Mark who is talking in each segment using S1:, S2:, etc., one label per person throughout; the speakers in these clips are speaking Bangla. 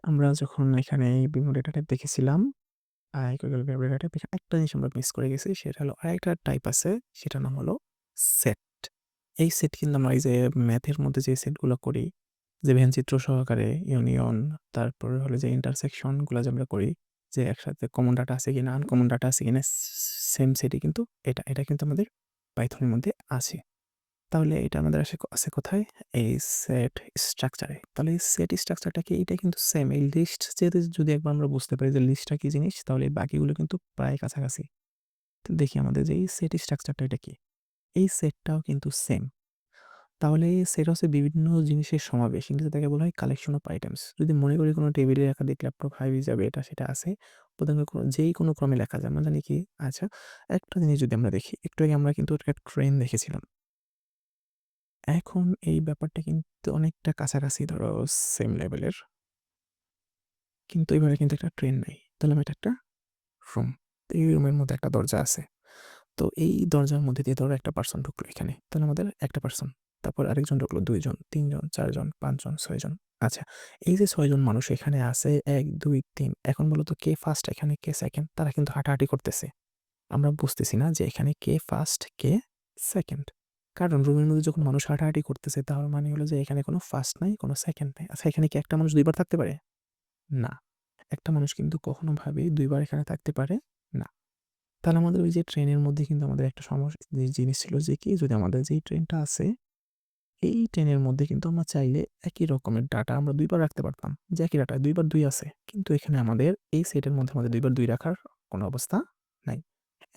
S1: আমরা যখন এখানে এই বিভিন্ন ডেটা টাইপ দেখেছিলাম, ইকুয়াল ডেটা টাইপ এখানে একটা জিনিস আমরা মিস করে গেছি। সেটা হলো আরেকটা টাইপ আছে, সেটার নাম হলো সেট। এই সেট কিন্তু আমরা এই যে ম্যাথের মধ্যে যে সেটগুলো করি, যে ভেনচিত্র সহকারে ইউনিয়ন, তারপরে হলো যে ইন্টারসেকশন গুলা যে আমরা করি, যে একসাথে কমন ডাটা আছে কিনা, আনকমন ডাটা আছে কিনা, সেম সেটই কিন্তু এটা কিন্তু আমাদের পাইথনের মধ্যে আছে। তাহলে এটা আমাদের আছে কোথায়? এই সেট স্ট্রাকচারে। তাহলে এই সেট স্ট্রাকচারটা কি? এটা কিন্তু সেম। এই লিস্ট যদি একবার আমরা বুঝতে পারি যে লিস্টটা কি জিনিস, তাহলে এই বাকিগুলো কিন্তু প্রায় কাছাকাছি। তো দেখি আমাদের যে এই সেট স্ট্রাকচারটা এটা কি? এই সেটটাও কিন্তু সেম। তাহলে সেট হচ্ছে বিভিন্ন জিনিসের সমাবেশ। ইংরেজিতে তাকে বলা হয় কালেকশন অফ আইটেমস। যদি মনে করি কোনো টেবিলে একাধিক ল্যাপটপ হাবি-জাবি এটা সেটা আছে, প্রথমে যেই কোনো ক্রমে লেখা যায়। আমরা জানি কি? আচ্ছা, একটা জিনিস যদি আমরা দেখি, একটু আগে আমরা কিন্তু একটা ট্রেন দেখেছিলাম। এখন এই ব্যাপারটা কিন্তু অনেকটা কাছাকাছি, ধরো সেম লেভেলের। কিন্তু এবারে কিন্তু একটা ট্রেন নাই। তাহলে এটা একটা রুম। তো এই রুমের মধ্যে একটা দরজা আছে। তো এই দরজার মধ্যে দিয়ে ধরো একটা পার্সন ঢুকলো এখানে। তাহলে আমাদের একটা পার্সন। তারপর আরেকজন ঢুকলো, ২ জন, ৩ জন, ৪ জন, ৫ জন, ৬ জন। আচ্ছা, এই যে ৬ জন মানুষ এখানে আছে ১, ২, ৩। এখন বলো তো কে ফার্স্ট এখানে কে সেকেন্ড? তারা কিন্তু হাঁটাহাঁটি করতেছে। আমরা বুঝতেছি না যে এখানে কে ফার্স্ট কে সেকেন্ড। কারণ রুমের মধ্যে যখন মানুষ হাঁটাহাঁটি করতেছে তার মানে হলো যে এখানে কোনো ফার্স্ট নাই, কোনো সেকেন্ড নাই। আচ্ছা, এখানে কি একটা মানুষ ২ বার থাকতে পারে? না। একটা মানুষ কিন্তু কখনো ভাবেই ২ বার এখানে থাকতে পারে না। তাহলে আমাদের ওই যে ট্রেনের মধ্যে কিন্তু আমাদের একটা জিনিস ছিল যে কি, যদি আমাদের যেই ট্রেনটা আছে, এই ট্রেনের মধ্যে কিন্তু আমরা চাইলে একই রকমের ডাটা আমরা ২ বার রাখতে পারতাম। যে একই ডাটা ২ বার ২ আছে। কিন্তু এখানে আমাদের এই সেটের মধ্যে আমাদের ২ বার ২ রাখার কোনো অবস্থা নাই।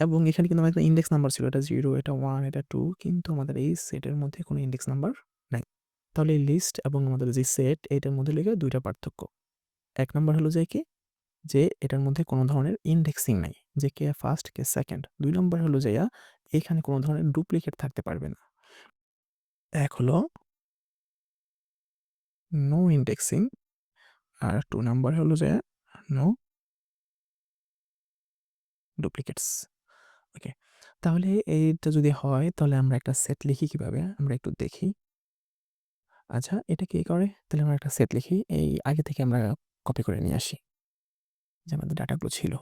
S1: এবং এখানে কিন্তু আমাদের ইনডেক্স নাম্বার ছিল। এটা 0, এটা 1, এটা 2, কিন্তু আমাদের এই সেটের মধ্যে কোনো ইনডেক্স নাম্বার নাই। তাহলে এই লিস্ট এবং আমাদের যে সেট এটার মধ্যে লেগে ২ টা পার্থক্য। ১ নাম্বার হলো যে কি? যে এটার মধ্যে কোনো ধরনের ইনডেক্সিং নাই। যে কে ফার্স্ট কে সেকেন্ড। ২ নাম্বার হলো যাইয়া এখানে কোনো ধরনের ডুপ্লিকেট থাকতে পারবে না। ১ হলো নো ইনডেক্সিং, আর ২ নাম্বার হলো যে নো ডুপ্লিকেটস। ওকে। তাহলে এইটা যদি হয় তাহলে আমরা একটা সেট লিখি কিভাবে? আমরা একটু দেখি। আচ্ছা, এটা কে করে? তাহলে আমরা একটা সেট লিখি। এই আগে থেকে আমরা কপি করে নিয়ে আসি। যে আমাদের ডাটাগুলো ছিল।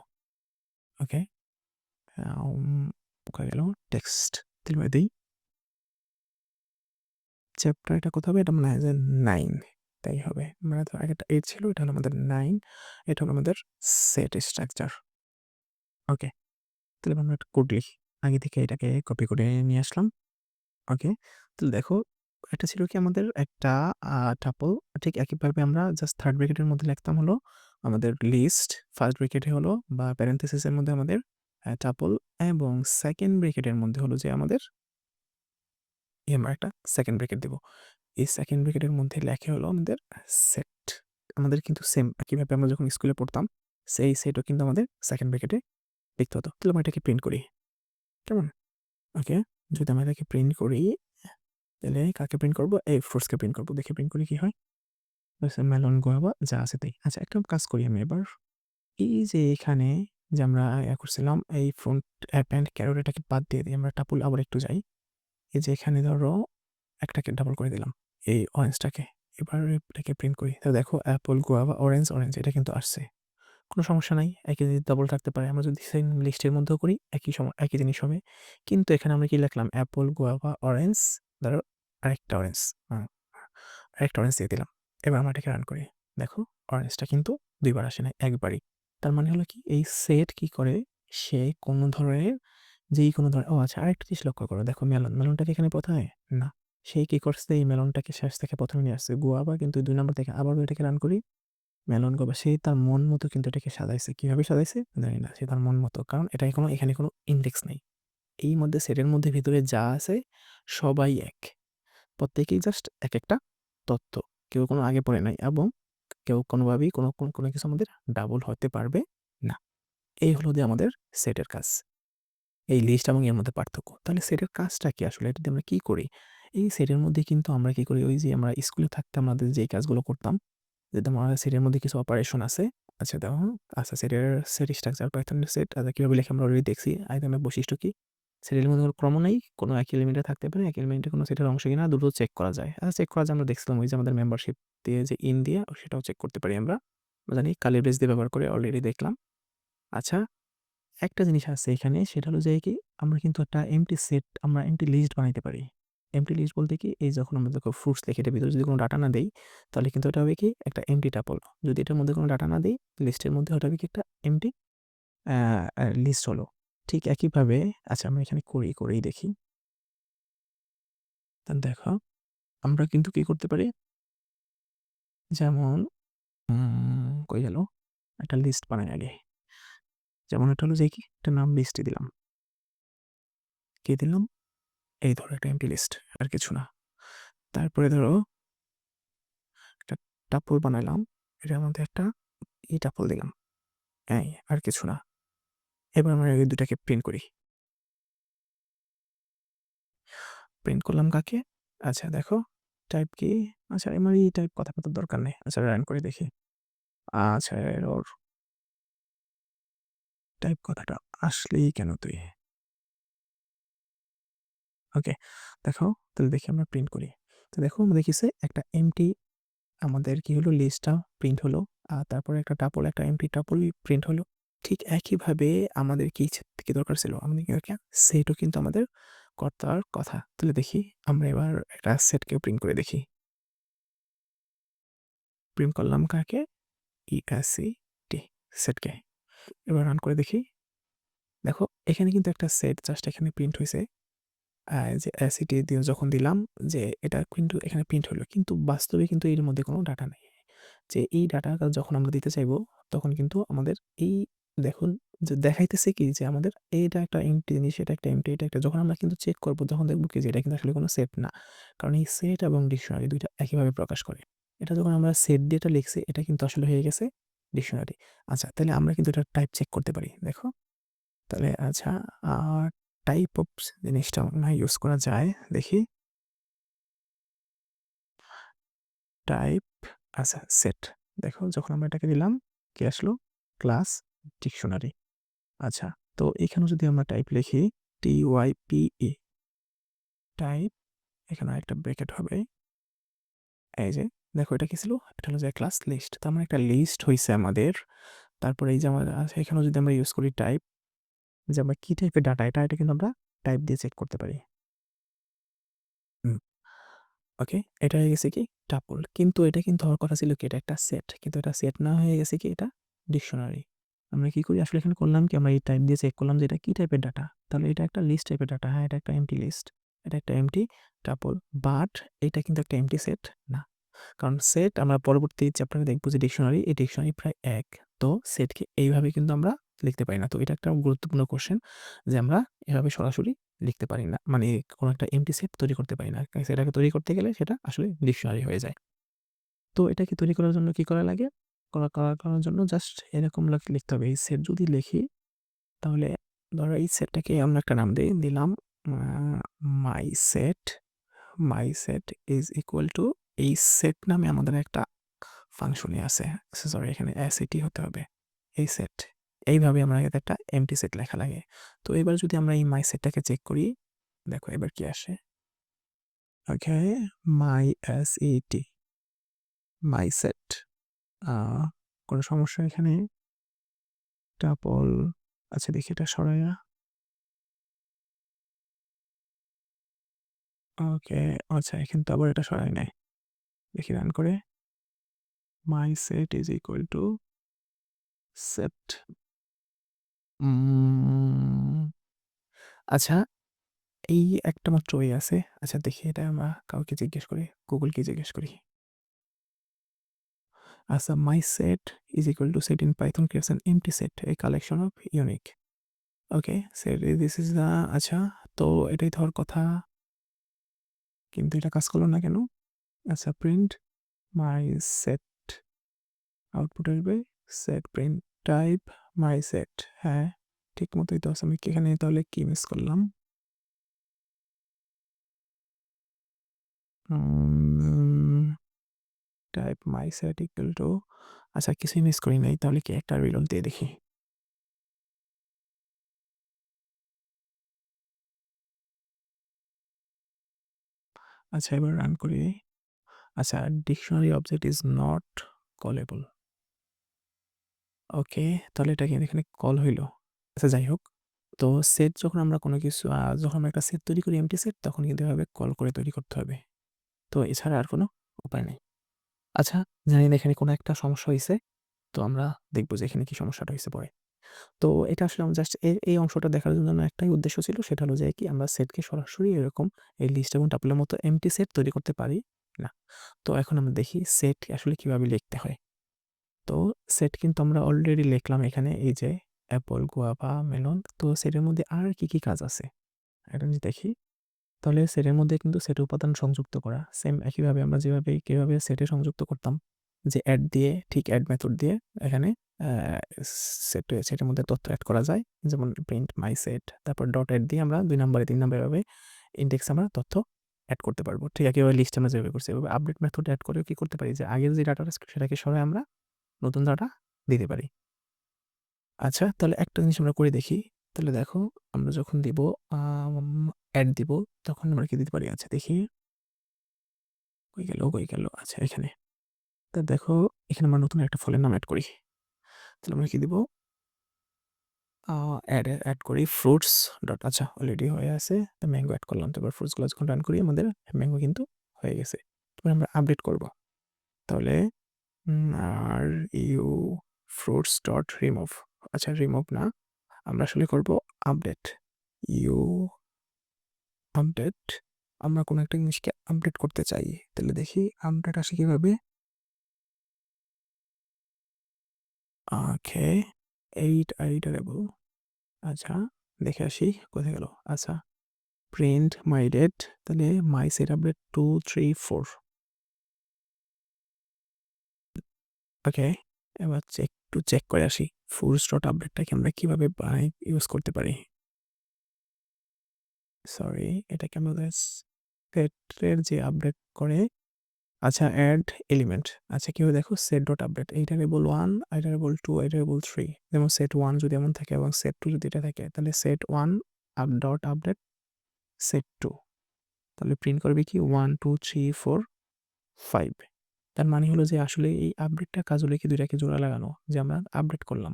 S1: ওকে? কোথায় গেল? টেক্সট। তাহলে দেই। চ্যাপ্টার এটা কত হবে? এটা মনে হয় যে 9, তাই হবে। মানে তো আগেরটা 8 ছিল, এটা হলো আমাদের 9। এটা হলো আমাদের সেট স্ট্রাকচার। ওকে? তাহলে আমরা একটা কোড লিখি। আগে থেকে এটাকে কপি করে নিয়ে আসলাম। ওকে? তাহলে দেখো, এটা ছিল কি আমাদের একটা টাপল। ঠিক একইভাবে আমরা জাস্ট থার্ড ব্র্যাকেটের মধ্যে লিখতাম হলো আমাদের লিস্ট, ফার্স্ট ব্র্যাকেটে হলো বা প্যারেনথেসিসের মধ্যে আমাদের টাপল, এবং সেকেন্ড ব্র্যাকেটের মধ্যে হলো যে আমাদের আমরা একটা সেকেন্ড ব্র্যাকেট দিব। এই সেকেন্ড ব্র্যাকেটের মধ্যে লেখে হলো আমাদের সেট। আমাদের কিন্তু সেম একইভাবে আমরা যখন স্কুলে পড়তাম, সেই সেটও কিন্তু আমাদের সেকেন্ড ব্র্যাকেটে লিখতে হতো। তাহলে আমরা এটাকে প্রিন্ট করি। কেমন? ওকে? যদি আমরা এটাকে প্রিন্ট করি, তাহলে কাকে প্রিন্ট করব? এই ফ্রুটসকে প্রিন্ট করব। দেখি প্রিন্ট করি কি হয়? মেলন, গুয়াভা যা আছে তাই। আচ্ছা, একটা কাজ করি আমি এবার। এই যে এখানে যে আমরা করছিলাম এই ফ্রন্ট অ্যাপ অ্যান্ড ক্যারট, এটাকে বাদ দিয়ে দিই। আমরা টাপুল আবার একটু যাই। এই যে এখানে ধরো একটাকে ডাবল করে দিলাম। এই অরেঞ্জটাকে। এবার এটাকে প্রিন্ট করি। তাহলে দেখো অ্যাপল, গুয়াভা, অরেঞ্জ, অরেঞ্জ এটা কিন্তু আসছে। কোনো সমস্যা নাই। একই ডাবল থাকতে পারে। আমরা যদি সেম লিস্টের মধ্যেও করি একই জিনিস হবে। কিন্তু এখানে আমরা কি লিখলাম? অ্যাপল, গুয়াভা, অরেঞ্জ, ধরো আরেকটা অরেঞ্জ। আরেকটা অরেঞ্জ দিয়ে দিলাম। এবার আমরা এটাকে রান করি। দেখো অরেঞ্জটা কিন্তু ২ বার আসে নাই, একবারই। তার মানে হলো কি, এই সেট কি করে? সে কোনো ধরনের কোনো ধরনের আচ্ছা, আরেকটা জিনিস লক্ষ্য করো। দেখো মেলনটা কি এখানে ১ম এ? না। সে কি করছে? এই মেলনটাকে শেষ থেকে ১ম এ নিয়ে আসছে। গুয়াভা কিন্তু ২ নাম্বার থেকে আবারও এটাকে রান করি। মেলন গুয়াভা সে তার মন মতো কিন্তু এটাকে সাজাইছে। কিভাবে সাজাইছে? জানি না। সে তার মন মতো। কারণ এখানে কোনো ইনডেক্স নাই। এই মধ্যে সেটের মধ্যে ভিতরে যা আছে সবাই এক। প্রত্যেকেই জাস্ট একেকটা তথ্য। কেউ কোনো আগে পড়ে নাই, এবং কেউ কোনোভাবেই কোনো কিছু আমাদের ডাবল হতে পারবে না। এই হলো যে আমাদের সেটের কাজ। এই লিস্ট এবং এর মধ্যে পার্থক্য। তাহলে সেটের কাজটা কি আসলে? এটা দিয়ে আমরা কি করি? এই সেটের মধ্যে কিন্তু আমরা কি করি? ওই যে আমরা স্কুলে থাকতে আমাদের যেই কাজগুলো করতাম, যে তোমার সেটের মধ্যে কিছু অপারেশন আছে। আচ্ছা দেখো, আচ্ছা সেট স্ট্রাকচার পাইথনের সেট কিভাবে লিখে আমরা অলরেডি দেখছি। আইটেমের বৈশিষ্ট্য কি? সেটের মধ্যে কোনো ক্রমও নেই, কোনো একই এলিমেন্টে থাকতে পারে, একই এলিমেন্টে কোনো সেটের অংশ কিনা দুটো চেক করা যায়। চেক করা যায় আমরা দেখছিলাম ওই যে আমাদের মেম্বারশিপ দিয়ে যে ইন দিয়ে সেটাও চেক করতে পারি আমরা। জানি কার্লি ব্রেস দিয়ে ব্যবহার করে অলরেডি দেখলাম। আচ্ছা, একটা জিনিস আছে এখানে সেটা হলো যে কি আমরা কিন্তু একটা এমপ্টি সেট আমরা এমপ্টি লিস্ট বানাইতে পারি। এমপ্টি লিস্ট বলতে কি এই যখন আমরা দেখো ফ্রুটস লিখে এটার ভিতরে যদি কোনো ডাটা না দেই তাহলে কিন্তু এটা হবে কি একটা এমপ্টি টাপল। যদি এটার মধ্যে কোনো ডাটা না দেই লিস্টের মধ্যে ওটা হবে কি একটা এমপ্টি লিস্ট হলো। ঠিক একইভাবে আচ্ছা আমরা এখানে করেই দেখি। তাহলে দেখো আমরা কিন্তু কি করতে পারি যেমন কই গেল একটা লিস্ট বানাই আগে। যেমন এটা হলো যে কি একটা নাম লিস্টে দিলাম। কি দিলাম? এই ধরো একটা এমপ্টি লিস্ট আর কিছু না। তারপরে ধরো একটা টাপল বানাইলাম। এটার মধ্যে একটা টাপল দিলাম। এই আর কিছু না। এবার আমরা এই দুটাকে প্রিন্ট করি। প্রিন্ট করলাম কাকে? আচ্ছা দেখো টাইপ কি? আচ্ছা আমার এই টাইপ কথা বলার দরকার নেই। আচ্ছা রান করে দেখি। আচ্ছা এরর টাইপ কথাটা আসলেই কেন তুই? ওকে দেখো তাহলে দেখি আমরা প্রিন্ট করি। তো দেখো আমরা দেখিছে একটা এমটি আমাদের কি হলো লিস্টটা প্রিন্ট হলো। তারপরে একটা টাপল একটা এমটি টাপল প্রিন্ট হলো। ঠিক একইভাবে আমাদের কি দরকার ছিল? আমাদের কি দরকার? সেটও কিন্তু আমাদের কর্তার কথা। তাহলে দেখি আমরা এবার একটা সেটকে প্রিন্ট করে দেখি। প্রিন্ট করলাম কাকে? ESCT সেটকে। এবার রান করে দেখি। দেখো এখানে কিন্তু একটা সেট জাস্ট এখানে প্রিন্ট হইছে। যে অ্যাসিটি দিয়ে যখন দিলাম যে এটা কিন্তু এখানে প্রিন্ট হলো। কিন্তু বাস্তবে কিন্তু এর মধ্যে কোনো ডাটা নেই। যে এই ডাটাটা যখন আমরা দিতে চাইবো তখন কিন্তু আমাদের এই দেখুন যে দেখাইতেছে কি যে আমাদের এইটা একটা এমটি জিনিস, এটা একটা এমটি, এটা একটা যখন আমরা কিন্তু চেক করবো তখন দেখবো কি যে এটা কিন্তু আসলে কোনো সেট না। কারণ এই সেট এবং ডিকশনারি ২ টা একইভাবে প্রকাশ করে। এটা যখন আমরা সেট দিয়ে এটা লিখছি এটা কিন্তু আসলে হয়ে গেছে ডিকশনারি। আচ্ছা তাহলে আমরা কিন্তু এটার টাইপ চেক করতে পারি। দেখো তাহলে আচ্ছা আ টাইপ অফ জিনিসটা মনে হয় ইউজ করা যায়। দেখি। টাইপ আচ্ছা সেট। দেখো যখন আমরা এটাকে দিলাম কি আসলো? Class dictionary. আচ্ছা তো এখানেও যদি আমরা টাইপ লিখি TYPE টাইপ এখানে আরেকটা ব্র্যাকেট হবে। এই যে দেখো এটা কি ছিল? এটা হলো যে ক্লাস লিস্ট। তার মানে একটা লিস্ট হইছে আমাদের। তারপরে এই যে আমার আচ্ছা এখানেও যদি আমরা ইউজ করি টাইপ যে আমরা কি টাইপের ডাটা এটা কিন্তু আমরা টাইপ দিয়ে চেক করতে পারি। হুম। ওকে, এটা হয়ে গেছে কি টাপল। কিন্তু এটা কিন্তু হওয়ার কথা ছিল কি এটা একটা সেট। কিন্তু এটা সেট না হয়ে গেছে কি এটা ডিকশনারি। আমরা কি করি আসলে এখানে করলাম কি আমরা এই টাইপ দিয়ে চেক করলাম যে এটা কি টাইপের ডাটা। তাহলে এটা একটা লিস্ট টাইপের ডাটা। হ্যাঁ, এটা একটা এমপ্টি লিস্ট। এটা একটা এমপ্টি টাপল। বাট এটা কিন্তু একটা এমপ্টি সেট না। কারণ সেট আমরা পরবর্তী চ্যাপ্টারে দেখব যে ডিকশনারি, এই ডিকশনারি প্রায় এক। তো সেটকে এইভাবে কিন্তু আমরা লিখতে পারি না। তো এটা একটা গুরুত্বপূর্ণ কোয়েশ্চেন যে আমরা এভাবে সরাসরি লিখতে পারি না। মানে কোনো একটা এমপ্টি সেট তৈরি করতে পারি না। সেটাকে তৈরি করতে গেলে সেটা আসলে ডিকশনারি হয়ে যায়। তো এটাকে তৈরি করার জন্য কি করা লাগে? করার জন্য জাস্ট এরকম লিখতে হবে। এই সেট যদি লিখি তাহলে ধরো এই সেটটাকে আমরা একটা নাম দিলাম আ my set, my set is equal to এই সেট নামে আমাদের একটা ফাংশনই আছে। সরি এখানে এসইটি হতে হবে। এই সেট। এইভাবে আমরা একটা এমপ্টি সেট লেখা লাগে। তো এবার যদি আমরা এই মাই সেটটাকে চেক করি, দেখো এবার কি আসে? ওকে, মাই এসইটি, মাই সেট। আ কোনো সমস্যা এখানে? টাপল আচ্ছা দেখি এটা সরাইয়া। ওকে, আচ্ছা এখানে তো আবার এটা সরাই নাই। দেখি রান করে। My set is equal to set. আচ্ছা এই একটা মাত্র ওয়ে আছে। আচ্ছা দেখি এটা আমরা কাউকে জিজ্ঞেস করি। গুগলকে জিজ্ঞেস করি। আচ্ছা my set is equal to set in Python creates an empty set, a collection of unique. Okay, set this is the আচ্ছা তো এটাই তো হওয়ার কথা। কিন্তু এটা কাজ করলো না কেন? আচ্ছা প্রিন্ট my set আউটপুট আসবে set print type my set। হ্যাঁ, ঠিক মতোই তো আছে। আমি কি এখানে তাহলে কি মিস করলাম? Type my set equal to আচ্ছা কিছুই মিস করি নাই। তাহলে কি একটা রিলোড দিয়ে দেখি। আচ্ছা এবার রান করি। আচ্ছা ডিকশনারি অবজেক্ট ইজ নট কলেবল। ওকে, তাহলে এটা কিন্তু এখানে কল হইল। আচ্ছা যাই হোক। তো সেট যখন আমরা কোনো কিছু যখন আমরা একটা সেট তৈরি করি এমটি সেট তখন কিন্তু এভাবে কল করে তৈরি করতে হবে। তো এছাড়া আর কোনো উপায় নেই। আচ্ছা জানি না এখানে কোনো একটা সমস্যা হইছে। তো আমরা দেখব যে এখানে কি সমস্যাটা হইছে পরে। তো এটা আসলে আমার জাস্ট এই অংশটা দেখার জন্য আমার একটাই উদ্দেশ্য ছিল সেটা হলো যে কি আমরা সেটকে সরাসরি এরকম এই লিস্ট এবং টাপলের মতো এমটি সেট তৈরি করতে পারি না। তো এখন আমরা দেখি সেট আসলে কিভাবে লিখতে হয়। তো সেট কিন্তু আমরা অলরেডি লিখলাম এখানে এই যে অ্যাপল, গুয়াভা, মেলন। তো সেটের মধ্যে আর কি কাজ আছে? এটা যদি দেখি তাহলে সেটের মধ্যে কিন্তু সেটের উপাদান সংযুক্ত করা। সেম একইভাবে আমরা কিভাবে সেটে সংযুক্ত করতাম যে এড দিয়ে ঠিক এড মেথড দিয়ে এখানে আ সেটের মধ্যে তথ্য এড করা যায়। যেমন প্রিন্ট মাই সেট তারপর ডট এড দিয়ে আমরা ২ নাম্বারে ৩ নাম্বার এভাবে ইনডেক্সে আমরা তথ্য এড করতে পারবো। ঠিক একইভাবে লিস্টে আমরা যেভাবে করছি এভাবে আপডেট মেথড এড করেও কি করতে পারি যে আগের যে ডাটাটা সেটাকে সরায় আমরা নতুন ডাটা দিতে পারি। আচ্ছা তাহলে একটা জিনিস আমরা করে দেখি। তাহলে দেখো আমরা যখন দিব আম এড দিব তখন আমরা কি দিতে পারি? আচ্ছা দেখি। কই গেল? আচ্ছা এখানে। তা দেখো এখানে আমরা নতুন একটা ফলের নাম এড করি। তাহলে আমরা কি দিব? এড করি ফ্রুটস ডট আচ্ছা অলরেডি হয়ে আছে। তো ম্যাঙ্গো এড করলাম। তারপর ফ্রুটসগুলো যখন রান করি আমাদের ম্যাঙ্গো কিন্তু হয়ে গেছে। এবার আমরা আপডেট করব। তাহলে আর ইউ ফ্রুটস ডট রিমুভ। আচ্ছা রিমুভ না। আমরা আসলে করব আপডেট। You update. আমরা কোনো একটা জিনিসকে আপডেট করতে চাই। তাহলে দেখি আপডেট আসে কিভাবে? ওকে, এইটারেবল। আচ্ছা দেখে আসি কোথায় গেল? আচ্ছা প্রিন্ট মাই ডেট তাহলে মাই সেট আপডেট 2, 3, 4। ওকে, এবার একটু চেক করে আসি ফুলস ডট আপডেটটাকে আমরা কিভাবে ইউজ করতে পারি। সরি এটাকে আমাদের সেটের যে আপডেট করে আচ্ছা অ্যাড এলিমেন্ট আচ্ছা কিভাবে দেখো সেট ডট আপডেট এইটা লেবল 1 এটা লেবল 2 এটা লেবল 3 যেমন সেট 1 যদি এমন থাকে এবং সেট 2 যদি এটা থাকে তাহলে সেট 1 ডট আপডেট সেট 2 তাহলে প্রিন্ট করবে কি 1 2 3 4 5। তার মানে হলো যে আসলে এই আপডেটটা কাজ হলো কি দুইটাকে জোড়া লাগানো যে আমরা আপডেট করলাম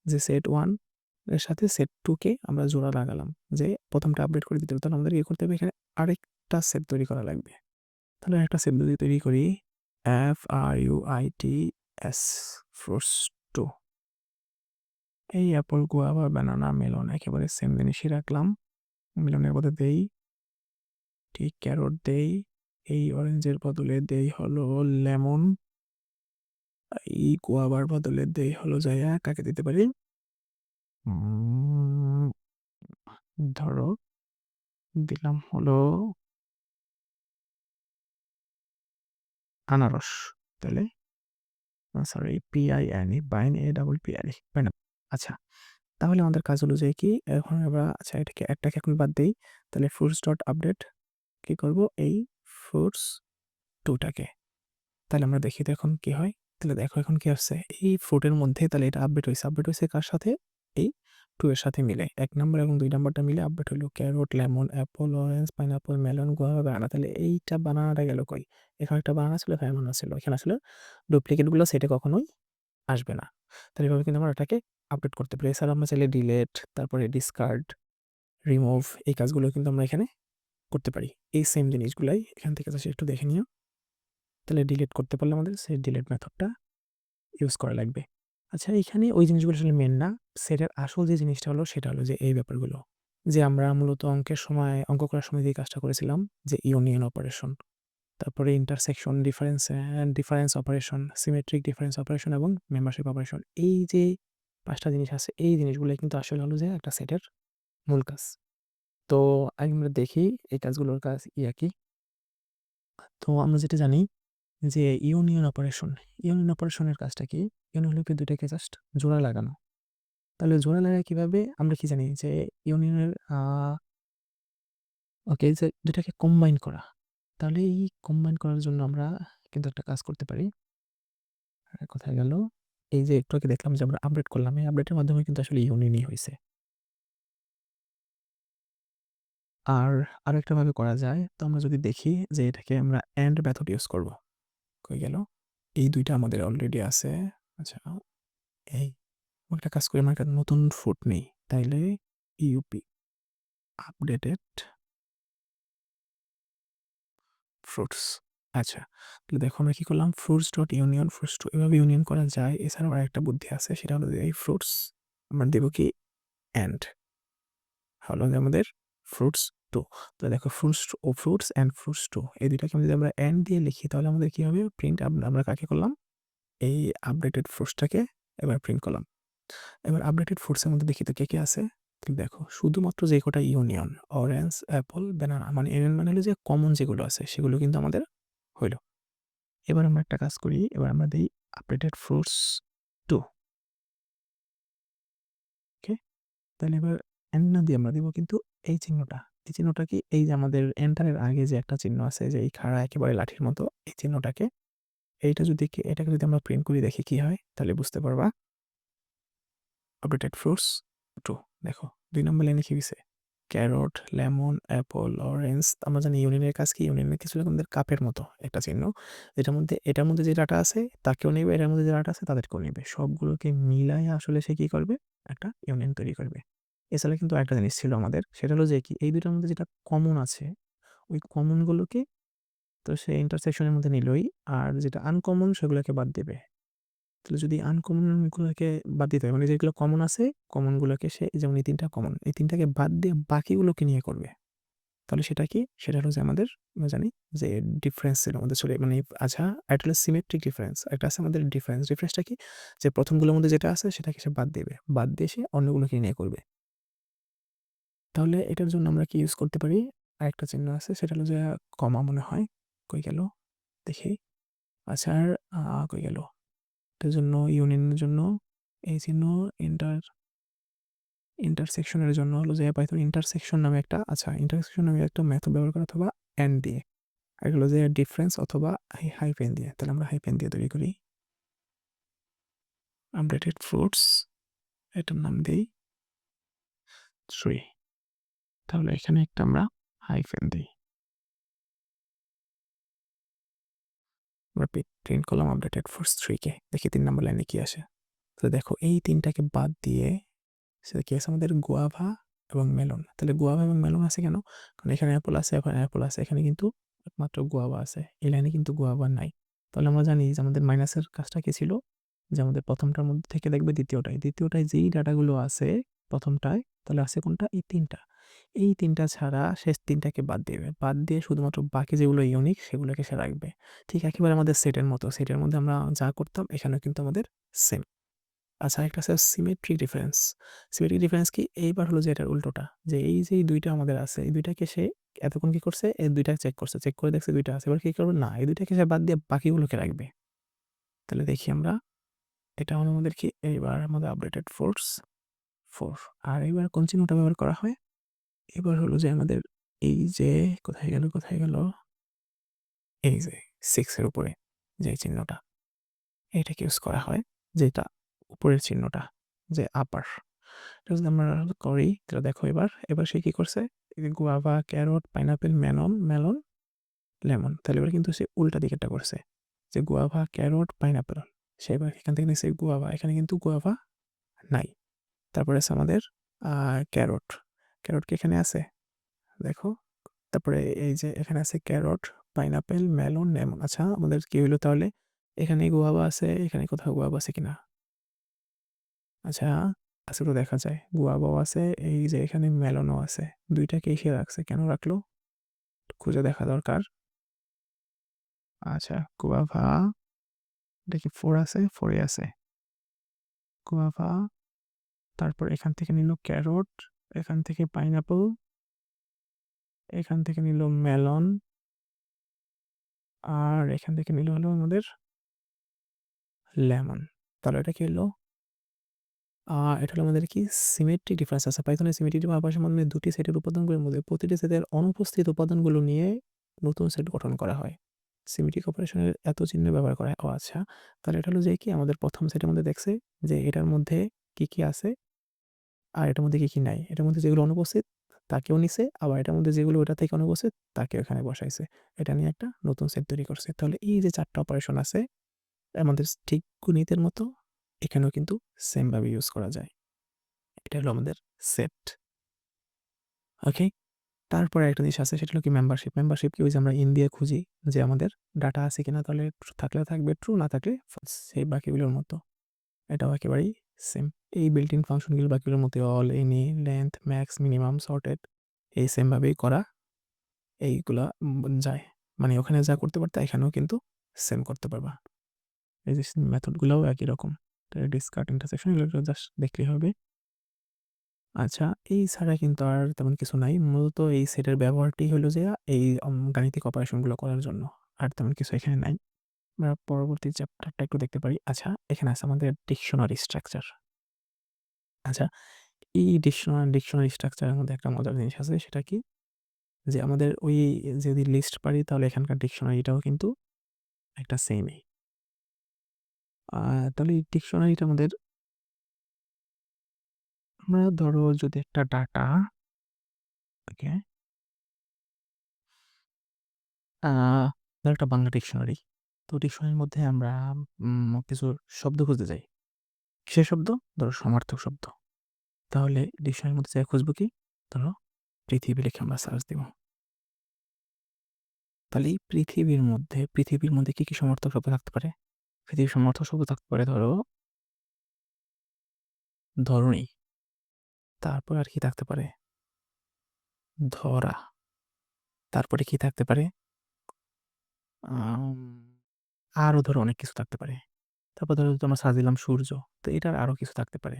S1: যে সেট 1 এর সাথে সেট 2 কে আমরা জোড়া লাগালাম যে প্রথমটা আপডেট করে দিতে হবে তাহলে আমাদের কি করতে হবে এখানে আরেকটা সেট তৈরি করা লাগবে। তাহলে একটা সেট যদি তৈরি করি FRUITS ফ্রুটস 2 এই অ্যাপল গুয়াভা ব্যানানা মেলন একেবারে সেম জিনিসই রাখলাম। মেলনের বদলে দেই ঠিক ক্যারট দেই এই অরেঞ্জের বদলে দেই হলো লেমন এই গুয়াভার বদলে দেই হলো যাইয়া কাকে দিতে পারি ধরো দিলাম হলো আনারস তাহলে সরি PINE বাইন APPL আচ্ছা তাহলে আমাদের কাজ হলো যে কি এখন আমরা আচ্ছা একটাকে এখন বাদ দেই তাহলে ফ্রুটস ডট আপডেট কি করব এই ফ্রুটস 2টাকে তাহলে আমরা দেখি তো এখন কি হয় তাহলে দেখো এখন কি আসছে এই ফ্রুটের মধ্যে তাহলে এটা আপডেট হয়েছে কার সাথে এই 2 এর সাথে মিলে 1 নাম্বার এবং 2 নাম্বারটা মিলে আপডেট হলো carrot lemon apple orange pineapple melon guava banana তাহলে এইটা বানানাটা গেল কই এখানে একটা বানানা ছিল এখানে বানানা ছিল এখানে আসলে ডুপ্লিকেটগুলো সেটে কখনোই আসবে না। তাহলে এভাবে কিন্তু আমরা এটাকে আপডেট করতে পারি। এছাড়া আমরা চাইলে ডিলেট, তারপরে ডিসকার্ড, রিমুভ এই কাজগুলো কিন্তু আমরা এখানে করতে পারি। এই সেম জিনিসগুলাই এখান থেকে জাস্ট একটু দেখে নিও। তাহলে ডিলিট করতে পারলে আমাদের সেই ডিলিট মেথডটা ইউজ করা লাগবে। আচ্ছা এখানে ওই জিনিসগুলো আসলে মেইন না। সেটের আসল যে জিনিসটা হলো সেটা হলো যে এই ব্যাপারগুলো। যে আমরা মূলত অঙ্ক করার সময় যে কাজটা করেছিলাম যে ইউনিয়ন অপারেশন, তারপরে intersection, difference operation, symmetric difference operation এবং মেম্বারশিপ অপারেশন। এই যে ৫ টা জিনিস আছে এই জিনিসগুলাই কিন্তু আসলে হলো যে একটা সেটের মূল কাজ। তো আগে আমরা দেখি এই কাজগুলোর কাজ কি? তো আমরা যেটা জানি যে ইউনিয়ন অপারেশনের কাজটা কি? ইউনিয়ন হলো কি ২ টাকে জাস্ট জোড়া লাগানো। তাহলে জোড়া লাগায় কিভাবে? আমরা কি জানি যে ইউনিয়নের ওকে যে ২ টাকে কম্বাইন করা। তাহলে এই কম্বাইন করার জন্য আমরা কিন্তু একটা কাজ করতে পারি। কোথায় গেল? এই যে একটু আগে দেখলাম যে আমরা আপডেট করলাম। এই আপডেটের মাধ্যমে কিন্তু আসলে ইউনিয়নই হইছে। আর আরেকটা ভাবে করা যায়। তো আমরা যদি দেখি যে এটাকে আমরা AND মেথড ইউজ করব। কই গেল? এই ২ টা আমাদের অলরেডি আছে। আচ্ছা, এই একটা কাজ করি, আমরা একটা নতুন ফুট নেই। তাইলে ইউপি আপডেটেড ফ্রুটস। আচ্ছা, তাহলে দেখো আমরা কি করলাম? Fruits dot union fruits two, এভাবে ইউনিয়ন করা যায়। এছাড়াও আরেকটা বুদ্ধি আছে, সেটা হলো যে এই ফ্রুটস আমরা দেব কি অ্যান্ড, হলো যে আমাদের ফ্রুটস টু। তো দেখো ফ্রুটস ও ফ্রুটস অ্যান্ড ফ্রুটস টু, এই দুইটাকে যদি আমরা অ্যান্ড দিয়ে লিখি তাহলে আমাদের কি হবে? প্রিন্ট আমরা কাকে করলাম? এই আপডেটেড ফ্রুটসটাকে এবার প্রিন্ট করলাম। এবার আপডেটেড ফ্রুটস এর মধ্যে দেখি তো কে কে আছে। তাহলে দেখো শুধুমাত্র যে কটা ইউনিয়ন, অরেঞ্জ, অ্যাপল, ব্যানানা, মানে ইউনিয়ন মানে হলো যে কমন যেগুলো আছে সেগুলো কিন্তু আমাদের হইল। এবার আমরা একটা কাজ করি, এবার আমরা দেই আপডেটেড ফ্রুটস টু। ওকে, তাহলে এবার এন্ড না দিয়ে আমরা দিব কিন্তু এই চিহ্নটা। এই চিহ্নটা কি? এই যে আমাদের এন্টারের আগে যে একটা চিহ্ন আছে, যে এই খাড়া একেবারে লাঠির মতো, এই চিহ্নটাকে, এইটা যদি এটাকে যদি আমরা প্রিন্ট করি দেখি কি হয়, তাহলে বুঝতে পারবা। আপডেটেড ফ্রুটস টু, দেখো ২ নম্বর লাইনে কি হইছে? Carrot, lemon, apple, orange. আমরা জানি ইউনিয়নের কাজ কি? ইউনিয়নের কিছু আমাদের কাপের মতো একটা চিহ্ন, এটার মধ্যে যে ডাটা আছে তাকেও নিবে, এটার মধ্যে যে ডাটা আছে তাদেরকেও নিবে। সবগুলোকে মিলাইয়া আসলে সে কি করবে? একটা ইউনিয়ন তৈরি করবে। এছাড়া কিন্তু আরেকটা জিনিস ছিল আমাদের, সেটা হলো যে কি, এই ২ টার মধ্যে যেটা কমন আছে, ওই কমন গুলোকে তো সে ইন্টারসেকশন এর মধ্যে নিলই, আর যেটা আনকমন সেগুলোকে বাদ দেবে। তাহলে যদি আনকমন গুলোকে বাদ দিতে হয়, মানে যেগুলো কমন আছে, কমন গুলোকে সে, যেমন এই ৩ টা কমন, এই ৩ টাকে বাদ দিয়ে বাকিগুলোকে নিয়ে করবে। তাহলে সেটা কি? সেটা হলো যে আমাদের, আমরা জানি যে ডিফারেন্স ছিল আমাদের, সরি মানে, আচ্ছা, এটা হলো সিমেট্রিক ডিফারেন্স। একটা আছে আমাদের ডিফারেন্স। ডিফারেন্সটা কি? যে প্রথমগুলোর মধ্যে যেটা আছে সেটাকে সে বাদ দেবে। বাদ দিয়ে সে অন্যগুলোকে নিয়ে করবে। তাহলে এটার জন্য আমরা কি ইউজ করতে পারি? আরেকটা চিহ্ন আছে, সেটা হলো যে কমা মনে হয়। কই গেল? দেখি। আচ্ছা, আর কই গেল? এটার জন্য, ইউনিয়নের জন্য এই চিহ্ন, ইন্টার ইন্টারসেকশনের জন্য হলো যে পাইথন ইন্টারসেকশন নামে একটা, আচ্ছা, ইন্টারসেকশন নামে একটা মেথড ব্যবহার করা, অথবা এন্ড দিয়ে। আর এগুলো যে ডিফারেন্স অথবা হাইফেন দিয়ে। তাহলে আমরা হাইফেন দিয়ে তৈরি করি। আপডেটেড ফ্রুটস, এটার নাম দেই 3। তাহলে এখানে একটা আমরা হাইফেন দিই। আমরা প্রিন্ট করলাম আপডেটেড ফ্রুটস 3 কে। দেখি ৩ নম্বর লাইনে কি আসে। তো দেখো এই ৩টাকে বাদ দিয়ে সেটা কি আছে আমাদের? গুয়াভা এবং মেলন। তাহলে গুয়াভা এবং মেলন আছে কেন? কারণ এখানে অ্যাপল আছে, এখানে অ্যাপল আছে, এখানে কিন্তু একমাত্র গুয়াভা আছে। এই লাইনে কিন্তু গুয়াভা নাই। তাহলে আমরা জানি যে আমাদের মাইনাসের কাজটা কি ছিল? যে আমাদের প্রথমটার মধ্যে থেকে দেখবে দ্বিতীয়টায় যেই ডাটাগুলো আছে প্রথমটায়, তাহলে আছে কোনটা? এই ৩টা। এই ৩টা ছাড়া শেষ ৩টাকে বাদ দিবে। বাদ দিয়ে শুধুমাত্র বাকি যেগুলো ইউনিক সেগুলোকে সে রাখবে। ঠিক একেবারে আমাদের সেটের মতো। সেটের মধ্যে আমরা যা করতাম এখানেও কিন্তু আমাদের সেম। আচ্ছা, আরেকটা আছে সিমেট্রিক ডিফারেন্স। সিমেট্রিক ডিফারেন্স কি? এইবার হলো যে এটার উল্টোটা। যে এই যে ২ টা আমাদের আছে, এই ২ টাকে সে এতক্ষণ কি করছে? এই ২ টা চেক করছে। চেক করে দেখছে ২ টা আছে। এবার কি করবে? না, এই ২ টাকে সে বাদ দিয়ে বাকিগুলোকে রাখবে। তাহলে দেখি আমরা, এটা হলো আমাদের কি? এইবার আমাদের আপডেটেড ফোর্স 4। আর এইবার কোন চিহ্নটা ব্যবহার করা হয়? এবার হলো যে আমাদের এই যে, কোথায় গেল? এই যে 6 এর উপরে যে চিহ্নটা, এটাকে ইউজ করা হয়, যেটা উপরের চিহ্নটা, যে আপার। এটা যদি আমরা করি তাহলে দেখো, এবার সে কি করছে? এই যে guava, carrot, pineapple, melon, lemon. তাহলে এবার কিন্তু সে উল্টা দিকেরটা করছে, যে গুয়াভা, ক্যারট, পাইনাপেল। সে এবার এখান থেকে নিচ্ছে গুয়াভা, এখানে কিন্তু গুয়াভা নাই। তারপরে আছে আমাদের ক্যারট। ক্যারট কি এখানে আছে? দেখো। তারপরে এই যে এখানে আছে ক্যারট, পাইনাপেল, মেলন, লেমন। আচ্ছা, আমাদের কি হইলো তাহলে? এখানে গুয়াভা আছে, এখানে কোথাও গুয়াভা আছে কিনা? আচ্ছা, আছে তো, দেখা যায় গুয়াভাও আছে, এই যে এখানে মেলনও আছে। ২টাকেই সে রাখছে। কেন রাখলো? খুঁজে দেখা দরকার। আচ্ছা, গুয়াভা, এটা কি 4 আছে? 4 এ আছে গুয়াভা। তারপর এখান থেকে নিল ক্যারট, এখান থেকে পাইনাপল, এখান থেকে নিল মেলন, আর এখান থেকে নিল হলো আমাদের লেমন। তাহলে এটা কি হলো? এটা হলো আমাদের কি? সিমেট্রিক ডিফারেন্স আছে। পাইথনের সিমেট্রিক ভাষার মাধ্যমে ২টি সেটের উপাদানগুলোর মধ্যে প্রতিটি সেটের অনুপস্থিত উপাদানগুলো নিয়ে নতুন সেট গঠন করা হয়। সিমেট্রিক অপারেশনের এত চিহ্ন ব্যবহার করা হয়। ও আচ্ছা, তাহলে এটা হলো যে কি, আমাদের প্রথম সেটের মধ্যে দেখছে যে এটার মধ্যে কি কি আছে আর এটার মধ্যে কি কি নাই। এটার মধ্যে যেগুলো অনুপস্থিত তাকেও নিছে, আবার এটার মধ্যে যেগুলো ওটা থেকে অনেক বসে তাকেও এখানে বসাইছে। এটা নিয়ে একটা নতুন সেট তৈরি করছে। তাহলে এই যে ৪ টা অপারেশন আছে আমাদের ঠিক গণিতের মতো এখানেও কিন্তু সেম ভাবে ইউজ করা যায়। এটা হলো আমাদের সেট। ওকে? তারপরে একটা জিনিস আছে সেটা হলো কি মেম্বারশিপ। মেম্বারশিপ কি ওই যে আমরা ইন দিয়ে খুঁজি যে আমাদের ডাটা আছে কিনা, তাহলে থাকলে থাকবে ট্রু, না থাকলে ফলস। সেই বাকিগুলোর মতো। এটাও একেবারেই সেম। এই বিল্ট ইন ফাংশনগুলো বাকিগুলোর মতো all, any, length, max, minimum, sorted এই সেম ভাবেই করা এইগুলা যায়। মানে ওখানে যা করতে পারতা এখানেও কিন্তু সেম করতে পারবা। এই যে মেথডগুলোও একই রকম। ডিসকার্ড, ইন্টারসেকশন এগুলো জাস্ট দেখলেই হবে। আচ্ছা, এই ছাড়া কিন্তু আর তেমন কিছু নাই। মূলত এই সেটের ব্যবহারটি হলো যে এই গাণিতিক অপারেশনগুলো করার জন্য। আর তেমন কিছু এখানে নাই। আমরা পরবর্তী চ্যাপ্টারটা একটু দেখতে পারি। আচ্ছা, এখানে আছে আমাদের ডিকশনারি স্ট্রাকচার। আচ্ছা, এই ডিকশনারি স্ট্রাকচারের মধ্যে একটা মজার জিনিস আছে, সেটা কি? যে আমাদের ওই যদি লিস্ট পারি তাহলে এখানকার ডিকশনারিটাও কিন্তু একটা সেমই। তাহলে এই ডিকশনারিটা আমাদের, আমরা ধরো যদি একটা ডাটা, ওকে, ধরো একটা বাংলা ডিকশনারি। তো ডিকশনারির মধ্যে আমরা কিছু শব্দ খুঁজতে যাই। কিসের শব্দ? ধরো সমার্থক শব্দ। তাহলে ডিকশনারির মধ্যে যাই খুঁজবো কি? ধরো পৃথিবী লিখে আমরা সার্চ দিব। তাহলে এই পৃথিবীর মধ্যে কি সমার্থক শব্দ থাকতে পারে? পৃথিবীর সমার্থক শব্দ থাকতে পারে ধরো ধরণী। তারপর আর কি থাকতে পারে? ধরা। তারপরে কি থাকতে পারে? আম আরো ধরো অনেক কিছু থাকতে পারে। তারপর ধরো আমরা সার্চ দিলাম সূর্য। তো এটার আরো কিছু থাকতে পারে।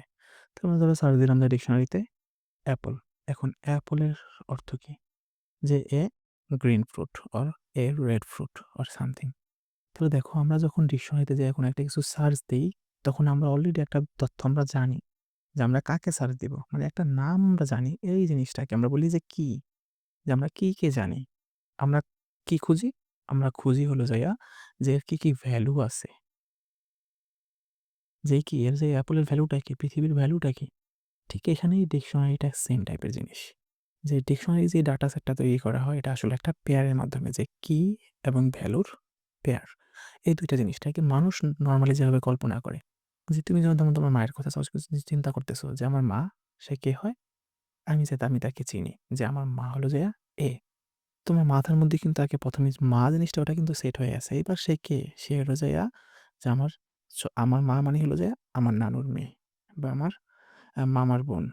S1: তো আমরা ধরো সার্চ দিলাম যে ডিকশনারিতে অ্যাপল। এখন অ্যাপলের অর্থ কি? যে a green fruit or a red fruit or something. তাহলে দেখো আমরা যখন ডিকশনারিতে যাই এখন একটা কিছু সার্চ দিই, তখন আমরা অলরেডি একটা তথ্য আমরা জানি যে আমরা কাকে সার্চ দিব। মানে একটা নাম আমরা জানি। এই জিনিসটাকে আমরা বলি যে কি? যে আমরা কি কে জানি? আমরা কি খুঁজি? আমরা খুঁজি হলো যাইয়া যে এর কি ভ্যালু আছে। যে কি এর যে অ্যাপলের ভ্যালুটা কি? পৃথিবীর ভ্যালুটা কি? ঠিক এখানেই ডিকশনারিটা সেম টাইপের জিনিস। যে ডিকশনারি যে ডাটা সেটটা তৈরি করা হয় এটা আসলে একটা পেয়ারের মাধ্যমে, যে কি এবং ভ্যালুর পেয়ার। এই ২ টা জিনিসটাকে মানুষ নরমালি যেভাবে কল্পনা করে। যে তুমি যেমন তোমার মায়ের কথা চিন্তা করতেছো যে আমার মা, সে কে হয়? আমি তাকে চিনি। যে আমার মা হলো যাইয়া এ। তোমার মাথার মধ্যে কিন্তু আগে ১ম এ মা জিনিসটা ওটা কিন্তু সেট হয়ে আছে। এবার সে কে? সে হলো যাইয়া যে আমার মা মানে হলো যে আমার নানুর মেয়ে বা আমার মামার বোন।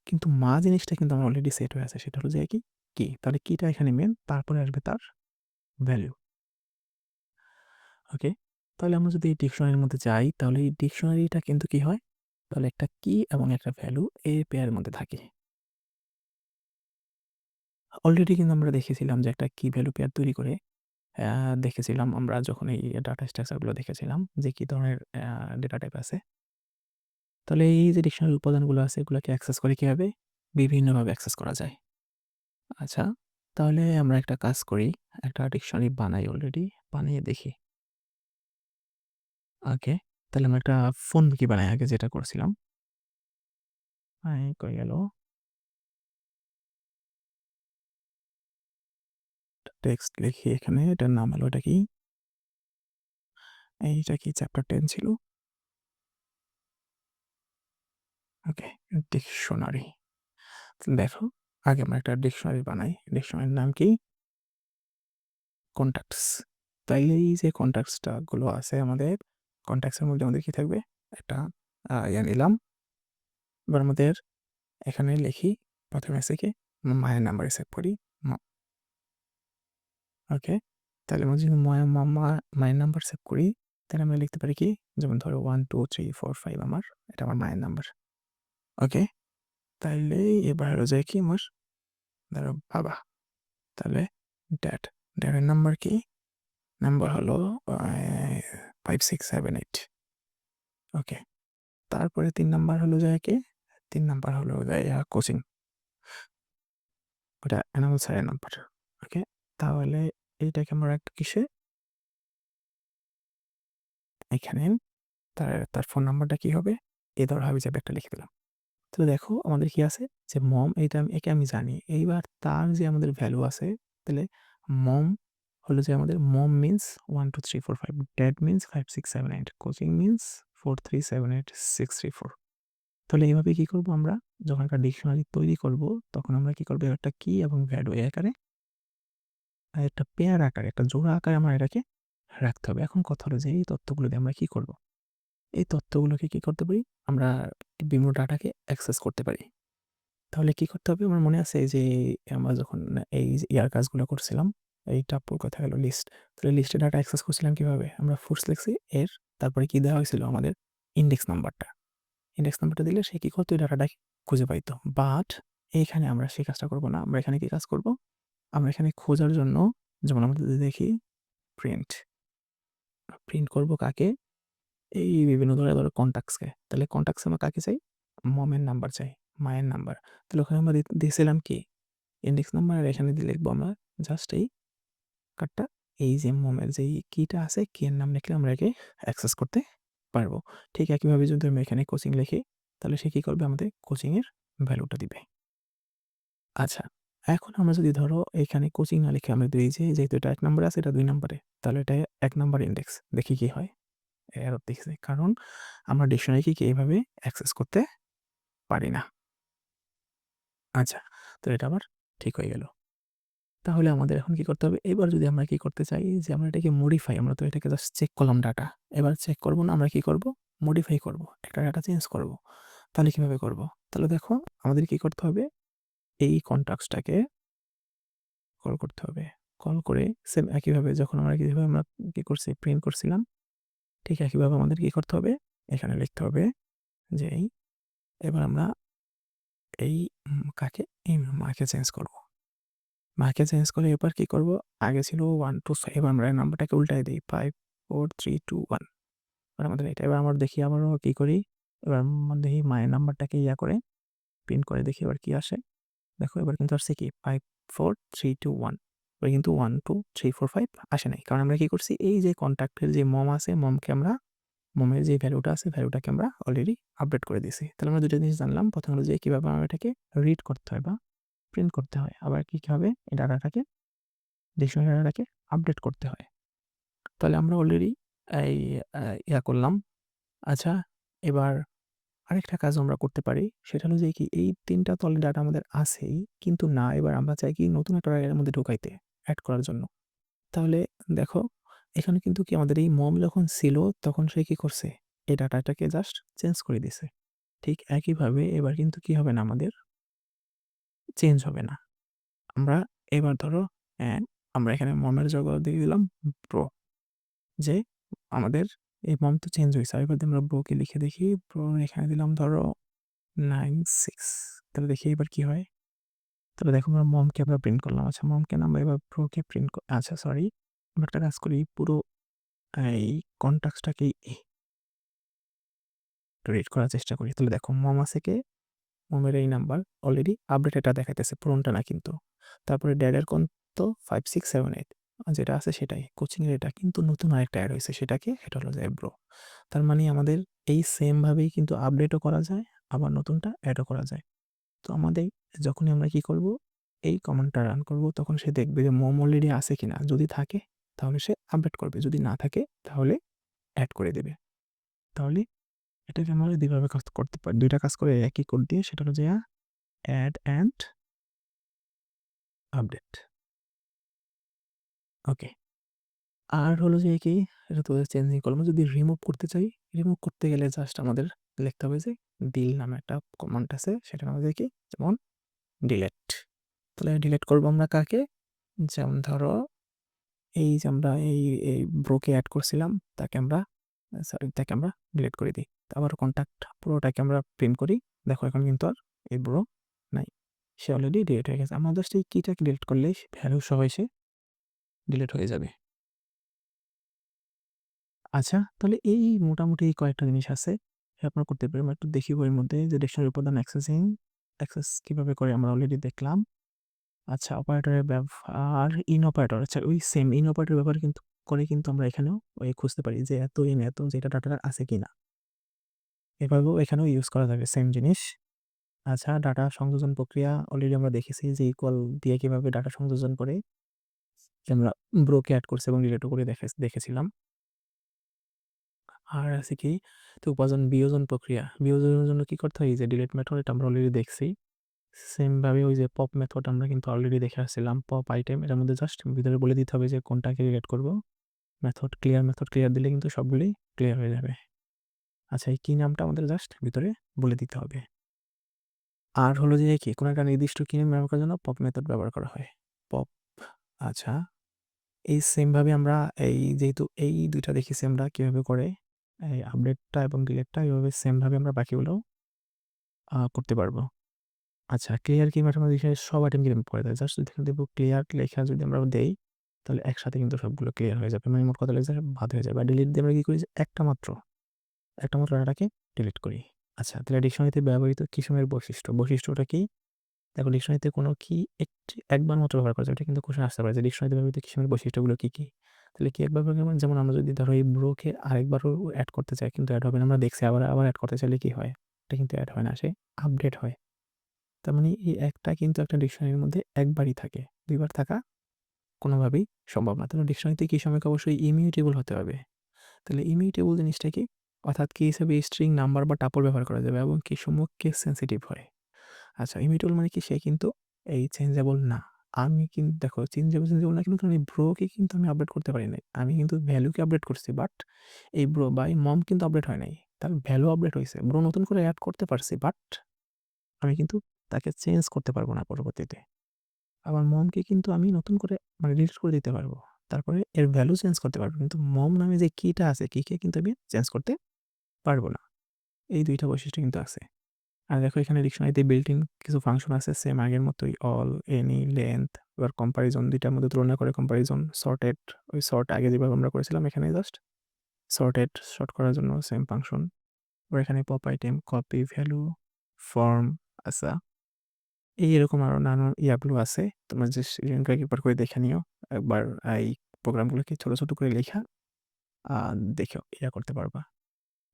S1: কিন্তু মা জিনিসটা কিন্তু আমার অলরেডি সেট হয়ে আছে। সেটা হলো যে কি? কি? তাহলে কিটা এখানে মেইন, তারপরে আসবে তার ভ্যালু। ওকে? তাহলে আমরা যদি এই ডিকশনারির মধ্যে যাই, তাহলে এই ডিকশনারিটা কিন্তু কি হয়? তাহলে একটা কি এবং একটা ভ্যালু এই পেয়ারের মধ্যে থাকে। অলরেডি কিন্তু আমরা দেখেছিলাম যে একটা কি ভ্যালু পেয়ার তৈরি করে দেখেছিলাম আমরা যখন এই ডাটা স্ট্রাকচার গুলো দেখেছিলাম যে কি ধরনের ডেটা টাইপ আছে। তাহলে এই যে ডিকশনারির উপাদানগুলো আছে এগুলোকে অ্যাক্সেস করে কিভাবে? বিভিন্নভাবে অ্যাক্সেস করা যায়। আচ্ছা, তাহলে আমরা একটা কাজ করি। একটা ডিকশনারি বানাই অলরেডি। বানিয়ে দেখি। ওকে। তাহলে আমরা একটা ফোনমুখী বানাই আগে যেটা করছিলাম। কই গেল? টেক্সট লিখি এখানে। এটার নাম হলো এটা কি? এইটা কি চ্যাপ্টার 10 ছিল? ওকে, ডিকশনারি। দেখো, আগে আমরা একটা ডিকশনারি বানাই। ডিকশনারির নাম কি? কনট্যাক্টস। তাইলে এই যে কনট্যাক্টসটা গুলো আছে আমাদের, কনট্যাক্টস এর মধ্যে আমাদের কি থাকবে? একটা নিলাম। এবার আমাদের এখানে লিখি, ১ম এ আছে কি? মায়ের নাম্বারে সেভ করি। ম ওকে। তাহলে আমরা যদি মায়ের নাম্বার সেভ করি, তাহলে আমরা লিখতে পারি কি? যেমন ধরো 1, 2, 3, 4, 5 এটা আমার মায়ের নাম্বার। ওকে? তাইলে এবার হলো যায় কি আমার? ধরো বাবা। তাহলে ড্যাড। ড্যাডের নাম্বার কি? নাম্বার হলো 5, 6, 7, 8। ওকে। তারপরে ৩ নাম্বার হলো যায় কে? ৩ নাম্বার হলো যায় কোচিং। ওটা এনামুল স্যারের নাম্বার। ওকে? তাহলে এইটাকে আমরা রাখবো কিসে? এখানে তার ফোন নাম্বারটা কি হবে? ধরো হাবিজাবি একটা লিখে দিলাম। তাহলে দেখো আমাদের কি আছে যে মম একে আমি জানি। এইবার তার যে আমাদের ভ্যালু আছে, তাহলে মম হলো যে আমাদের mom means 1 2 3 4 5, dad means 5 6 7 8, coaching means 4 3 7 8 6 3 4। তাহলে এইভাবে কি করব আমরা, যখন একটা ডিকশনারি তৈরি করব তখন আমরা কি করব, একটা কি এবং ভ্যালু এই আকারে একটা পেয়ার আকারে, একটা জোড়া আকারে আমরা এটাকে রাখতে হবে। এখন কথা হলো যে এই তথ্যগুলো দিয়ে আমরা কি করব? এই তথ্যগুলোকে কি করতে পারি? আমরা বিভিন্ন ডাটাকে অ্যাক্সেস করতে পারি। তাহলে কি করতে হবে? আমার মনে আছে এই যে আমরা যখন এই ইয়ার কাজগুলো করছিলাম, এই টাপুর কথা গেল লিস্ট। তাহলে লিস্টে ডাটা অ্যাক্সেস করছিলাম কিভাবে? আমরা ফুটস লিখছি এর, তারপরে কি দেওয়া হয়েছিল আমাদের ইনডেক্স নাম্বারটা। ইনডেক্স নাম্বারটা দিলে সে কি করতো? এই ডাটাটা খুঁজে পাইতো। বাট এইখানে আমরা সেই কাজটা করব না। আমরা এখানে কি কাজ করব? আমরা এখানে খোঁজার জন্য যেমন আমরা যদি দেখি প্রিন্ট, প্রিন্ট করব কাকে? এই বিভিন্ন ধরো কনট্যাক্টসকে। তাহলে কনট্যাক্টসে আমরা কাকে চাই? মমের নাম্বার চাই, মায়ের নাম্বার। তাহলে ওখানে আমরা দিয়েছিলাম কি? Index number. আর এখানে দিয়ে লিখবো আমরা জাস্ট এই কার্ডটা, এই যে মমের যেই কিটা আছে, কি এর নাম লিখলে আমরা একে অ্যাক্সেস করতে পারবো। ঠিক একইভাবে যদি আমি এখানে কোচিং লিখি, তাহলে সে কি করবে? আমাদের কোচিংয়ের ভ্যালুটা দিবে। আচ্ছা, এখন আমরা যদি ধরো এখানে কোচিং না লিখে আমরা দিই যে যেহেতু এটা ১ নম্বরে আছে, এটা ২ নম্বরে, তাহলে এটা ১ নাম্বার ইনডেক্স। দেখি কি হয়? এরর দেখছি। কারণ আমরা ডিকশনারিকে এভাবে অ্যাক্সেস করতে পারি না। আচ্ছা, তো এটা আবার ঠিক হয়ে গেল। তাহলে আমাদের এখন কি করতে হবে? এবার যদি আমরা কি করতে চাই যে আমরা এটাকে মডিফাই, আমরা তো এটাকে জাস্ট চেক করলাম ডাটা। এবার চেক করব না, আমরা কি করব? মডিফাই করব। একটা ডাটা চেঞ্জ করব। তাহলে কিভাবে করব? তাহলে দেখো আমাদের কি করতে হবে? এই কনট্যাক্টসটাকে কল করতে হবে। কল করে সেম একইভাবে যখন আমরা কিভাবে আমরা কি করছি? প্রিন্ট করছিলাম, ঠিক একইভাবে আমাদের কি করতে হবে? এখানে লিখতে হবে যে এবার আমরা এই কাকে? এই মাকে চেঞ্জ করব। মাকে চেঞ্জ করে এবার কি করব? আগে ছিল 1 2 এবার আমরা নাম্বারটাকে উল্টায় দেই। 5 4 3 2 1। এবার আমাদের এটা। এবার আমরা দেখি আবারও কি করি? এবার আমরা দেখি মায়ের নাম্বারটাকে করে প্রিন্ট করে দেখি এবার কি আসে। দেখো এবার কিন্তু আসছে কি 5 4 3 2 1। এবার কিন্তু 1 2 3 4 5 আসে নাই। কারণ আমরা কি করছি? এই যে কনট্যাক্টের যে মম আছে, মমের যে ভ্যালুটা আছে, ভ্যালুটাকে আমরা অলরেডি আপডেট করে দিছি। তাহলে আমরা ২ টা জিনিস জানলাম। ১ম হলো যে কিভাবে আমরা এটাকে রিড করতে হয় বা প্রিন্ট করতে হয়। আবার কিভাবে এই ডাটাটাকে, ডিকশনারি ডাটাটাকে আপডেট করতে হয়। তাহলে আমরা অলরেডি এই করলাম। আচ্ছা, এবার আরেকটা কাজ আমরা করতে পারি। সেটা হলো যে কি, এই ৩ টা তো অলরেডি ডাটা আমাদের আছেই। কিন্তু না, এবার আমরা চাই কি নতুন একটা এর মধ্যে ঢুকাইতে, এড করার জন্য। তাহলে দেখো এখানে কিন্তু কি আমাদের এই মম যখন ছিল তখন সে কি করছে? এই ডাটাটাকে জাস্ট চেঞ্জ করে দিছে। ঠিক একইভাবে এবার কিন্তু কি হবে না, আমাদের চেঞ্জ হবে না। আমরা এবার ধরো আমরা এখানে মমের জায়গায় দিয়ে দিলাম ব্রো, যে আমাদের এই মম তো চেঞ্জ হইছে। এবার যদি আমরা ব্রোকে লিখে দেখি, ব্রো এখানে দিলাম ধরো 9 6। তাহলে দেখি এবার কি হয়? তাহলে দেখো আমরা মমকে আমরা প্রিন্ট করলাম। আচ্ছা, মমকে না, আমরা এবার ব্রোকে প্রিন্ট আচ্ছা সরি, আমরা একটা কাজ করি, পুরো এই কনট্যাক্টসটাকেই রিড করার চেষ্টা করি। তাহলে দেখো মম আছে কে? মমের এই নাম্বার অলরেডি আপডেট এটা দেখাইতেছে, পুরোনটা না কিন্তু। তারপরে ড্যাডের কত? 5 6 7 8, যেটা আছে সেটাই। কোচিংয়ের এটা কিন্তু নতুন আরেকটা অ্যাড হয়েছে, সেটাকে এটা হলো যে ব্রো। তার মানে আমাদের এই সেম ভাবেই কিন্তু আপডেটও করা যায়, আবার নতুনটা অ্যাডও করা যায়। তো আমাদের যখনই আমরা কি করব? এই কমান্ডটা রান করব, তখন সে দেখবে যে মম অলরেডি আছে কিনা। যদি থাকে তাহলে সে আপডেট করবে, যদি না থাকে তাহলে অ্যাড করে দেবে। তাহলে এটাকে আমরা ২ ভাবে কাজ করতে পারি। ২ টা কাজ করে একই কোড দিয়ে, সেটা হলো যে অ্যাড অ্যান্ড আপডেট। ওকে। আর হলো যে কি, এটা তো চেঞ্জিং করলাম। যদি রিমুভ করতে চাই, রিমুভ করতে গেলে জাস্ট আমাদের লিখতে হবে যে ডিল নামে একটা কমান্ড আছে, সেটার মধ্যে কি, যেমন ডিলেট। তাহলে ডিলেট করবো আমরা কাকে? যেমন ধরো এই যে আমরা এই ব্রোকে এড করছিলাম, তাকে আমরা তাকে আমরা ডিলিট করে দিই। আবার কন্ট্যাক্ট পুরোটাকে আমরা প্রিন্ট করি। দেখো এখন কিন্তু আর এই ব্রো নাই, সে অলরেডি ডিলিট হয়ে গেছে। আমরা জাস্ট এই কিটাকে ডিলিট করলেই ভ্যালু সহ এসে ডিলিট হয়ে যাবে। আচ্ছা, তাহলে এই মোটামুটি কয়েকটা জিনিস আছে আপনারা করতে পারেন। আমরা একটু দেখি বইয়ের মধ্যে যে ডিকশনারি উপাদান অ্যাক্সেস কিভাবে করে আমরা অলরেডি দেখলাম। আচ্ছা, অপারেটরের ব্যবহার, ইন অপারেটর। আচ্ছা, ওই সেম ইন অপারেটর ব্যবহার কিন্তু করে কিন্তু আমরা এখানেও ওই খুঁজতে পারি যে এত ইন এত, যেটা ডাটাটা আছে কিনা। এভাবেও এখানেও ইউজ করা যাবে সেম জিনিস। আচ্ছা, ডাটা সংযোজন প্রক্রিয়া অলরেডি আমরা দেখেছি যে ইকুয়াল দিয়ে কিভাবে ডাটা সংযোজন করে আমরা ব্রোকে এড করছি এবং ডিলিটও করে দেখেছিলাম। আর আছে কি? তো উপাদান বিয়োজন প্রক্রিয়া। বিয়োজনের জন্য কি করতে হয়? এই যে ডিলিট মেথড এটা আমরা অলরেডি দেখছি। সেম ভাবে ওই যে পপ মেথড আমরা কিন্তু অলরেডি দেখে আসছিলাম। পপ আইটেম এটার মধ্যে জাস্ট ভিতরে বলে দিতে হবে যে কোনটাকে ডিলিট করব। মেথড ক্লিয়ার দিলে কিন্তু সবগুলোই ক্লিয়ার হয়ে যাবে। আচ্ছা, এই কি নামটা আমাদের জাস্ট ভিতরে বলে দিতে হবে। আর হলো যে কি কোনো একটা নির্দিষ্ট কি নাম ব্যবহার করার জন্য পপ মেথড ব্যবহার করা হয়। পপ আচ্ছা, এই সেম ভাবে আমরা যেহেতু এই ২ টা দেখেছি আমরা কিভাবে করে এই আপডেটটা এবং ডিলিটটা এভাবে সেম ভাবে আমরা বাকিগুলোও করতে পারবো। আচ্ছা, ক্লিয়ার কি ম্যাটার বিষয়ে সব আইটেম কি রিমুভ করে দেয়। জাস্ট যদি এখানে দেখব ক্লিয়ার লেখা যদি আমরা দেই, তাহলে একসাথে কিন্তু সবগুলো ক্লিয়ার হয়ে যাবে। মানে মোট কথা লেগেছে বাদ হয়ে যাবে। আর ডিলিট দিয়ে আমরা কি করি যে একটা মাত্র ডাটাকে ডিলিট করি। আচ্ছা, তাহলে ডিকশনারিতে ব্যবহৃত কিসমের বৈশিষ্ট্যটা কি? দেখো ডিকশনারিতে কোনো কি একবার মাত্র ব্যবহার করা যায়। এটা কিন্তু কোশ্চেন আসতে পারে যে ডিকশনারিতে ব্যবহৃত কিসমের বৈশিষ্ট্যগুলো কি, কি? তাহলে কি একবার ব্যবহার করবেন? যেমন আমরা যদি ধরো এই ব্রোকে আরেকবারও এড করতে চাই কিন্তু এড হবে না। আমরা দেখছি আবার এড করতে চাইলে কি হয়? এটা কিন্তু এড হয় না, সে আপডেট হয়। তার মানে এই একটা কিন্তু একটা ডিকশনারির মধ্যে একবারই থাকে। ২ বার থাকা কোনোভাবেই সম্ভব না। তাহলে ডিকশনারিতে কি সময়কে অবশ্যই ইমিউটেবল হতে হবে। তাহলে ইমিউটেবল জিনিসটা কি? অর্থাৎ কি হিসেবে স্ট্রিং, নাম্বার বা টাপল ব্যবহার করা যাবে এবং কি সমূহ কেস সেনসিটিভ হয়। আচ্ছা, ইমিউটেবল মানে কি? সে কিন্তু এই চেঞ্জেবল না। আমি কিন্তু দেখো চেঞ্জেবল না কিন্তু আমি ব্রোকে কিন্তু আমি আপডেট করতে পারি নাই। আমি কিন্তু ভ্যালুকে আপডেট করছি বাট এই ব্রো বা এই মম কিন্তু আপডেট হয় নাই। তার ভ্যালু আপডেট হইছে। ব্রো নতুন করে এড করতে পারছি বাট আমি কিন্তু তাকে চেঞ্জ করতে পারব না পরবর্তীতে। আবার মমকে কিন্তু আমি নতুন করে মানে ডিলিট করে দিতে পারবো। তারপরে এর ভ্যালু চেঞ্জ করতে পারবো। কিন্তু মম নামে যে কিটা আছে, কিকে কিন্তু আমি চেঞ্জ করতে পারবো না। এই ২ টা বৈশিষ্ট্য কিন্তু আছে। আর দেখো এখানে ডিকশনারিতে বিল্ট ইন কিছু ফাংশন আছে সেম আগের মতোই অল, এনি, লেংথ, এবার কম্পারিজন ২ টার মধ্যে তুলনা করে কম্পারিজন, সর্টেড ওই সর্ট আগে যেভাবে আমরা করেছিলাম এখানে জাস্ট সর্ট করার জন্য সেম ফাংশন। এবার এখানে pop item, copy, value, form আচ্ছা। এরকম আরো নানান ইয়াগুলো আছে। তোমরা জাস্ট লিঙ্কটা একবার করে দেখে নিও। একবার এই প্রোগ্রামগুলোকে ছোট করে লেখা আ দেখেও করতে পারবা।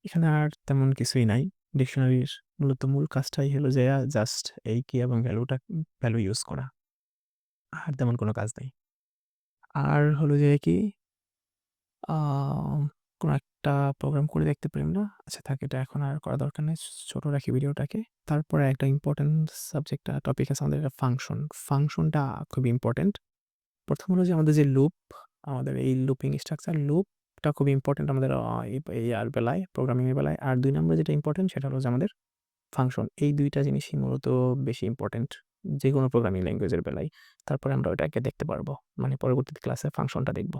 S1: এখানে আর তেমন কিছুই নাই। ডিকশনারির মূলত মূল কাজটাই হলো যে জাস্ট এই কি এবং ভ্যালু ইউজ করা। আর তেমন কোনো কাজ নাই। আর হলো যে কি আ কোনো একটা প্রোগ্রাম করে দেখতে পারি আমরা। আচ্ছা থাক, এটা এখন আর করা দরকার নেই। ছোট রাখি ভিডিওটাকে। তারপরে একটা ইম্পোর্টেন্ট টপিক আছে আমাদের ফাংশন। ফাংশনটা খুবই ইম্পোর্টেন্ট। ১ম হলো যে আমাদের যে লুপ, আমাদের এই লুপিং স্ট্রাকচার লুপটা খুবই ইম্পোর্টেন্ট আমাদের বেলায়, প্রোগ্রামিং এর বেলায়। আর ২ নম্বরে যেটা ইম্পোর্টেন্ট সেটা হলো যে আমাদের ফাংশন। এই ২ টা জিনিসই মূলত বেশি ইম্পোর্টেন্ট যেকোনো প্রোগ্রামিং ল্যাঙ্গুয়েজের বেলায়। তারপরে আমরা ওটাকে দেখতে পারবো। মানে পরবর্তী ক্লাসে ফাংশনটা দেখব।